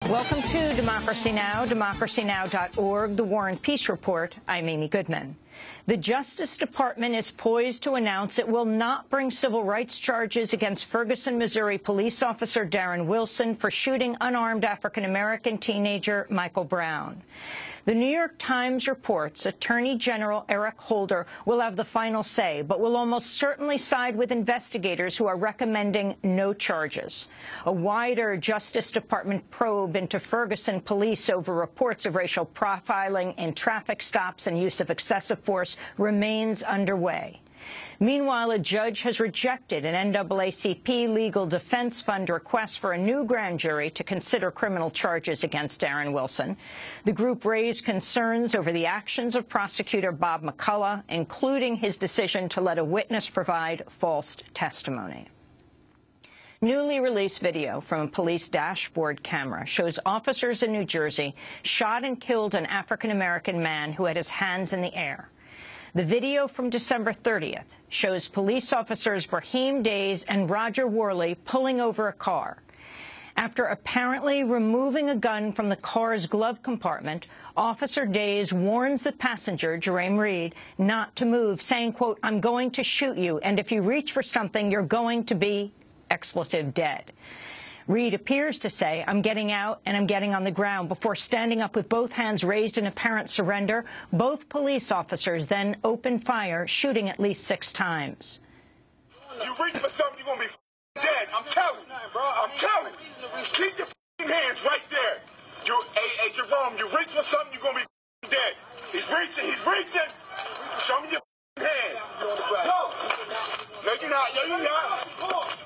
Welcome to Democracy Now!, democracynow.org, The War and Peace Report. I'm Amy Goodman. The Justice Department is poised to announce it will not bring civil rights charges against Ferguson, Missouri police officer Darren Wilson for shooting unarmed African-American teenager Michael Brown. The New York Times reports Attorney General Eric Holder will have the final say, but will almost certainly side with investigators who are recommending no charges. A wider Justice Department probe into Ferguson police over reports of racial profiling in traffic stops and use of excessive force remains underway. Meanwhile, a judge has rejected an NAACP Legal Defense Fund request for a new grand jury to consider criminal charges against Darren Wilson. The group raised concerns over the actions of Prosecutor Bob McCullough, including his decision to let a witness provide false testimony. Newly released video from a police dashboard camera shows officers in New Jersey shot and killed an African-American man who had his hands in the air. The video from December 30th shows police officers Brahim Days and Roger Worley pulling over a car. After apparently removing a gun from the car's glove compartment, Officer Days warns the passenger, Jerame Reed, not to move, saying, quote, "I'm going to shoot you, and if you reach for something, you're going to be, expletive, dead." Reed appears to say, "I'm getting out and I'm getting on the ground," before standing up with both hands raised in apparent surrender. Both police officers then open fire, shooting at least 6 times. You reach for something, you're going to be dead. I'm telling you. I'm telling you. Keep your hands right there. Hey, Jerome, you reach for something, you're going to be dead. He's reaching. He's reaching. Show me your hands. No. No, you're not. No, you're not.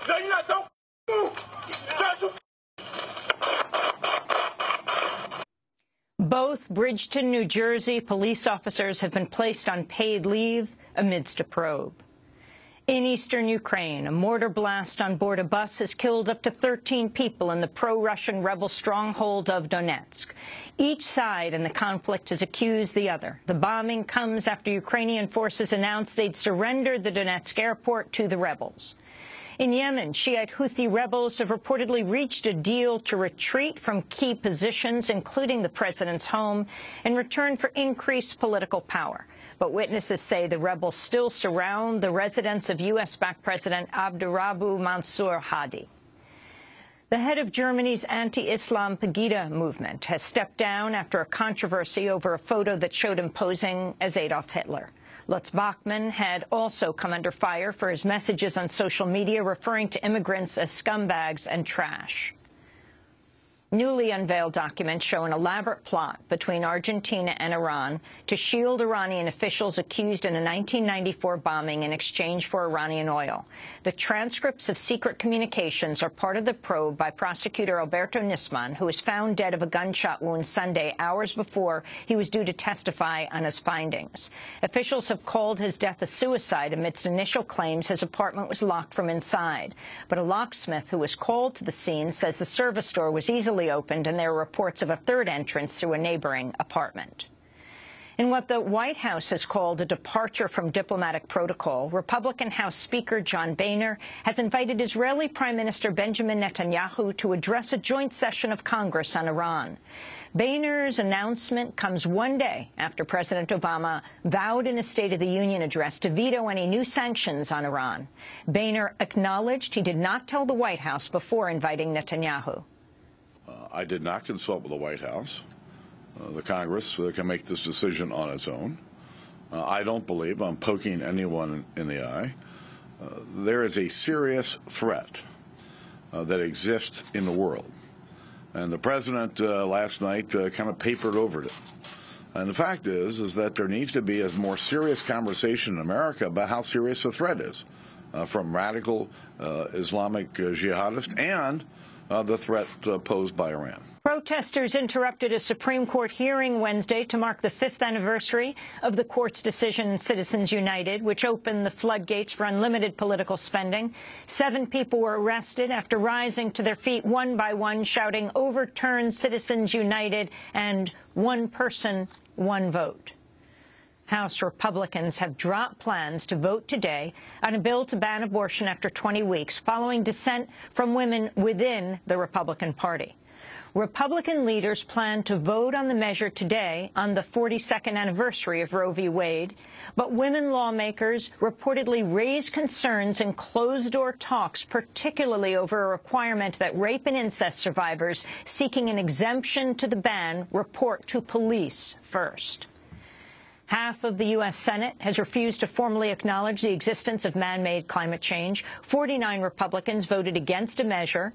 No, you're not. Don't move. Both Bridgeton, New Jersey police officers have been placed on paid leave amidst a probe. In eastern Ukraine, a mortar blast on board a bus has killed up to 13 people in the pro-Russian rebel stronghold of Donetsk. Each side in the conflict has accused the other. The bombing comes after Ukrainian forces announced they'd surrendered the Donetsk airport to the rebels. In Yemen, Shiite Houthi rebels have reportedly reached a deal to retreat from key positions, including the president's home, in return for increased political power. But witnesses say the rebels still surround the residence of U.S.-backed President Abdurabu Mansour Hadi. The head of Germany's anti-Islam Pegida movement has stepped down after a controversy over a photo that showed him posing as Adolf Hitler. Lutz Bachmann had also come under fire for his messages on social media referring to immigrants as scumbags and trash. Newly unveiled documents show an elaborate plot between Argentina and Iran to shield Iranian officials accused in a 1994 bombing in exchange for Iranian oil. The transcripts of secret communications are part of the probe by Prosecutor Alberto Nisman, who was found dead of a gunshot wound Sunday, hours before he was due to testify on his findings. Officials have called his death a suicide amidst initial claims his apartment was locked from inside. But a locksmith who was called to the scene says the service door was easily opened, and there are reports of a third entrance through a neighboring apartment. In what the White House has called a departure from diplomatic protocol, Republican House Speaker John Boehner has invited Israeli Prime Minister Benjamin Netanyahu to address a joint session of Congress on Iran. Boehner's announcement comes one day after President Obama vowed in a State of the Union address to veto any new sanctions on Iran. Boehner acknowledged he did not tell the White House before inviting Netanyahu. I did not consult with the White House. The Congress can make this decision on its own. I don't believe I'm poking anyone in the eye. There is a serious threat that exists in the world. And the President last night kind of papered over it. And the fact is that there needs to be a more serious conversation in America about how serious the threat is from radical Islamic jihadists and the threat posed by Iran. Protesters interrupted a Supreme Court hearing Wednesday to mark the 5th anniversary of the court's decision in Citizens United, which opened the floodgates for unlimited political spending. 7 people were arrested after rising to their feet one by one, shouting, "Overturn Citizens United" and "One person, one vote." House Republicans have dropped plans to vote today on a bill to ban abortion after 20 weeks, following dissent from women within the Republican Party. Republican leaders plan to vote on the measure today on the 42nd anniversary of Roe v. Wade, but women lawmakers reportedly raised concerns in closed-door talks, particularly over a requirement that rape and incest survivors seeking an exemption to the ban report to police first. Half of the U.S. Senate has refused to formally acknowledge the existence of man-made climate change. 49 Republicans voted against a measure,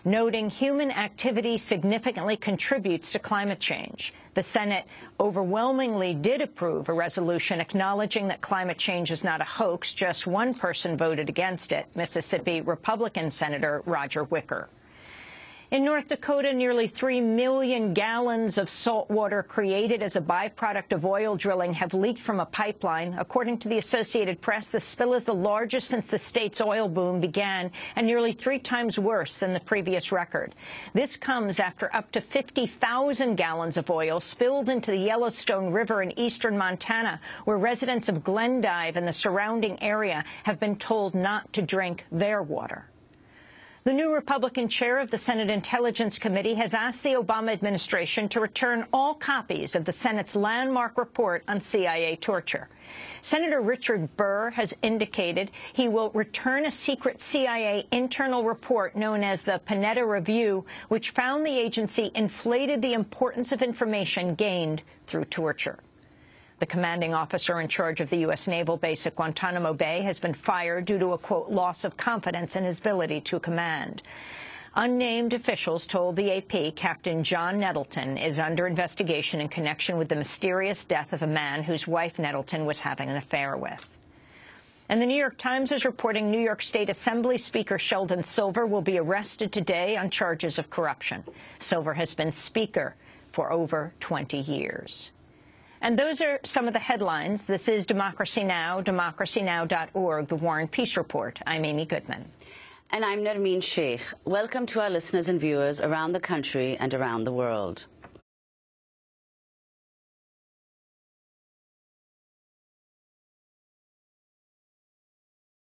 noting human activity significantly contributes to climate change. The Senate overwhelmingly did approve a resolution acknowledging that climate change is not a hoax. Just one person voted against it, Mississippi Republican Senator Roger Wicker. In North Dakota, nearly 3 million gallons of salt water created as a byproduct of oil drilling have leaked from a pipeline. According to the Associated Press, the spill is the largest since the state's oil boom began and nearly 3 times worse than the previous record. This comes after up to 50,000 gallons of oil spilled into the Yellowstone River in eastern Montana, where residents of Glendive and the surrounding area have been told not to drink their water. The new Republican chair of the Senate Intelligence Committee has asked the Obama administration to return all copies of the Senate's landmark report on CIA torture. Senator Richard Burr has indicated he will return a secret CIA internal report known as the Panetta Review, which found the agency inflated the importance of information gained through torture. The commanding officer in charge of the U.S. naval base at Guantanamo Bay has been fired due to a, quote, loss of confidence in his ability to command. Unnamed officials told the AP Captain John Nettleton is under investigation in connection with the mysterious death of a man whose wife Nettleton was having an affair with. And the New York Times is reporting New York State Assembly Speaker Sheldon Silver will be arrested today on charges of corruption. Silver has been Speaker for over 20 years. And those are some of the headlines. This is Democracy Now!, democracynow.org, The War and Peace Report. I'm Amy Goodman. And I'm Nermeen Sheikh. Welcome to our listeners and viewers around the country and around the world.